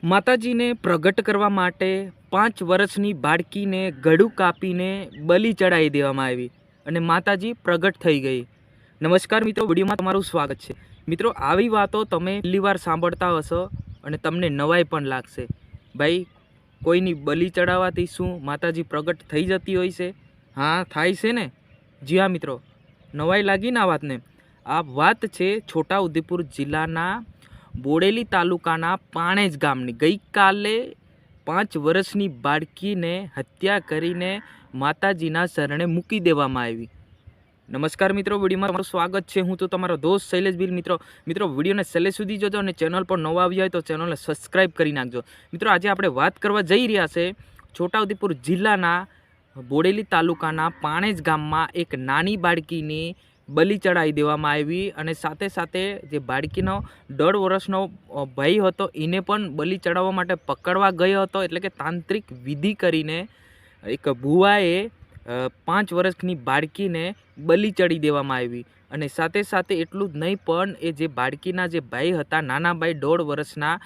માતાજીને પ્રગટ કરવા માટે 5 વર્ષની બાળકીને ગળું કાપીને બલિ ચડાવી દેવામાં આવી અને માતાજી પ્રગટ થઈ ગઈ। નમસ્કાર મિત્રો, વિડીયોમાં તમારું સ્વાગત છે। મિત્રો, આવી વાતો તમે પહેલી વાર સાંભળતા હશો અને તમને નવાઈ પણ લાગશે। ભાઈ, કોઈની બલિ ચડાવવાથી શું માતાજી પ્રગટ થઈ જતી હોય છે? હા, થાય છે ને। જી હા મિત્રો, નવાઈ લાગી ને આ વાતને? આ વાત છે છોટાઉદેપુર જિલ્લાના બોડેલી તાલુકાના પાણેજ ગામની। ગઈકાલે 5 વર્ષની બાળકીને હત્યા કરીને માતાજીના શરણે મૂકી દેવામાં આવી। નમસ્કાર મિત્રો, વિડીયોમાં તમારું સ્વાગત છે। હું તો તમારો દોસ્ત શૈલેષ બિલ। મિત્રો વિડીયોને છેલ્લે સુધી જોજો અને ચેનલ પર નવા આવ્યા હોય તો ચેનલને સબસ્ક્રાઈબ કરી નાખજો। મિત્રો, આજે આપણે વાત કરવા જઈ રહ્યા છે છોટાઉદેપુર જિલ્લાના બોડેલી તાલુકાના પાણેજ ગામમાં એક નાની બાળકીની બલિ ચડાવી દેવામાં આવી અને સાથે સાથે જે બાળકીનો 1.5 વર્ષનો ભાઈ હતો એને પણ બલિ ચડાવવા માટે પકડવા ગયો હતો। એટલે કે તાંત્રિક વિધિ કરીને એક ભુવાએ 5 વર્ષની બાળકીને બલિ ચડી દેવામાં આવી અને સાથે સાથે એટલું જ નહીં પણ એ જે બાળકીના જે ભાઈ હતા, નાના ભાઈ 1.5 વર્ષના,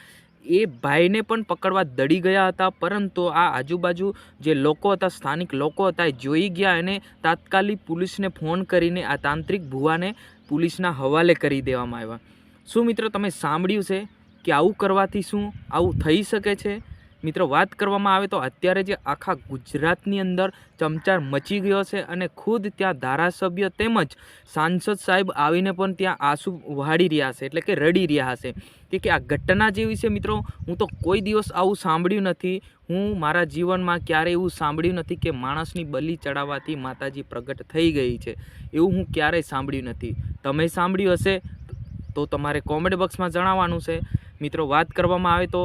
એ ભાઈને પણ પકડવા દડી ગયા હતા। પરંતુ આ આજુબાજુ જે લોકો હતા, સ્થાનિક લોકો હતા, એ જોઈ ગયા અને તાત્કાલિક પોલીસને ફોન કરીને આ તાંત્રિક ભુવાને પોલીસના હવાલે કરી દેવામાં આવ્યા। શું મિત્રો, તમે સાંભળ્યું છે કે આવું કરવાથી શું આવું થઈ શકે છે? મિત્રો, વાત કરવામાં આવે તો અત્યારે જે આખા ગુજરાતની અંદર ચમચાર મચી ગયો છે અને ખુદ ત્યાં ધારાસભ્ય તેમજ સાંસદ સાહેબ આવીને પણ ત્યાં આંસુ વહાડી રહ્યા છે, એટલે કે રડી રહ્યા છે કે આ ઘટના જેવી છે। મિત્રો, હું તો કોઈ દિવસ આવું સાંભળ્યું નથી। હું મારા જીવનમાં ક્યારેય એવું સાંભળ્યું નથી કે માણસની બલિ ચડાવવાથી માતાજી પ્રગટ થઈ ગઈ છે, એવું હું ક્યારેય સાંભળ્યું નથી। તમે સાંભળ્યું હશે તો તમારે કોમેન્ટ બોક્સમાં જણાવવાનું છે। મિત્રો, વાત કરવામાં આવે તો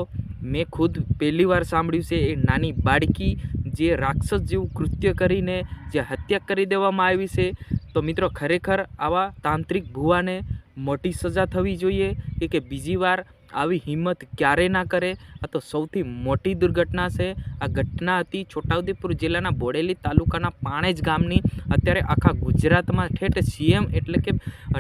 મેં ખુદ પહેલી વાર સાંભળ્યું છે એ નાની બાળકી જે રાક્ષસ જેવું કૃત્ય કરીને જે હત્યા કરી દેવામાં આવી છે। તો મિત્રો, ખરેખર આવા તાંત્રિક ભુવાને મોટી સજા થવી જોઈએ કે બીજી વાર આવી હિંમત ક્યારેય ના કરે। આ તો સૌથી મોટી દુર્ઘટના છે। આ ઘટના હતી છોટાઉદેપુર જિલ્લાના બોડેલી તાલુકાના પાણેજ ગામની। અત્યારે આખા ગુજરાતમાં ઠેઠ સીએમ એટલે કે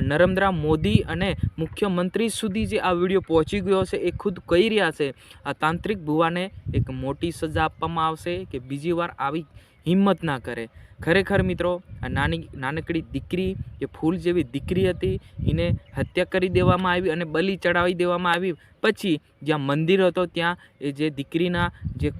નરેન્દ્ર મોદી અને મુખ્યમંત્રી સુધી જે આ વિડીયો પહોંચી ગયો છે એ ખુદ કહી રહ્યા છે આ તાંત્રિક ભુવાને એક મોટી સજા આપવામાં આવશે કે બીજી વાર આવી હિંમત ના કરે। ખરેખર મિત્રો, આ નાનકડી દીકરી, જે ફૂલ જેવી દીકરી હતી, એને હત્યા કરી દેવામાં આવી અને બલિ ચડાવી દેવામાં આવી। પછી જ્યાં મંદિર હતો ત્યાં એ જે દીકરીના જે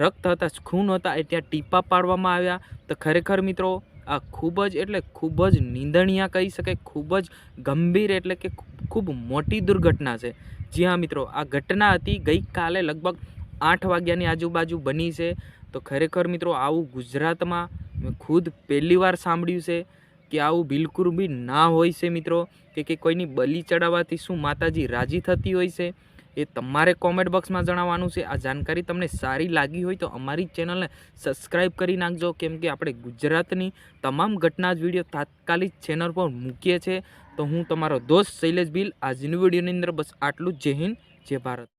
રક્ત હતા, ખૂન હતા, એ ત્યાં ટીપા પાડવામાં આવ્યા। તો ખરેખર મિત્રો, આ ખૂબ જ એટલે ખૂબ જ નિંદનીય કહી શકાય, ખૂબ જ ગંભીર એટલે કે ખૂબ મોટી દુર્ઘટના છે। જી હા મિત્રો, આ ઘટના હતી ગઈકાલે લગભગ 8 વાગ્યાની આજુબાજુ બની છે। તો ખરેખર મિત્રો, આવું ગુજરાતમાં મેં ખુદ પહેલી વાર સાંભળ્યું છે કે આવું બિલકુલ બી ના હોય છે મિત્રો, કે કોઈની બલિ ચડાવવાથી શું માતાજી રાજી થતી હોય છે, એ તમારે કોમેન્ટ બોક્સમાં જણાવવાનું છે। આ જાણકારી તમને સારી લાગી હોય તો અમારી ચેનલને સબસ્ક્રાઈબ કરી નાખજો, કેમ કે આપણે ગુજરાતની તમામ ઘટના જ વિડીયો તાત્કાલિક ચેનલ પર મૂકીએ છીએ। તો હું તમારો દોસ્ત શૈલેષ બિલ, આજની વિડીયોની અંદર બસ આટલું જ। જય હિન્દ, જય ભારત।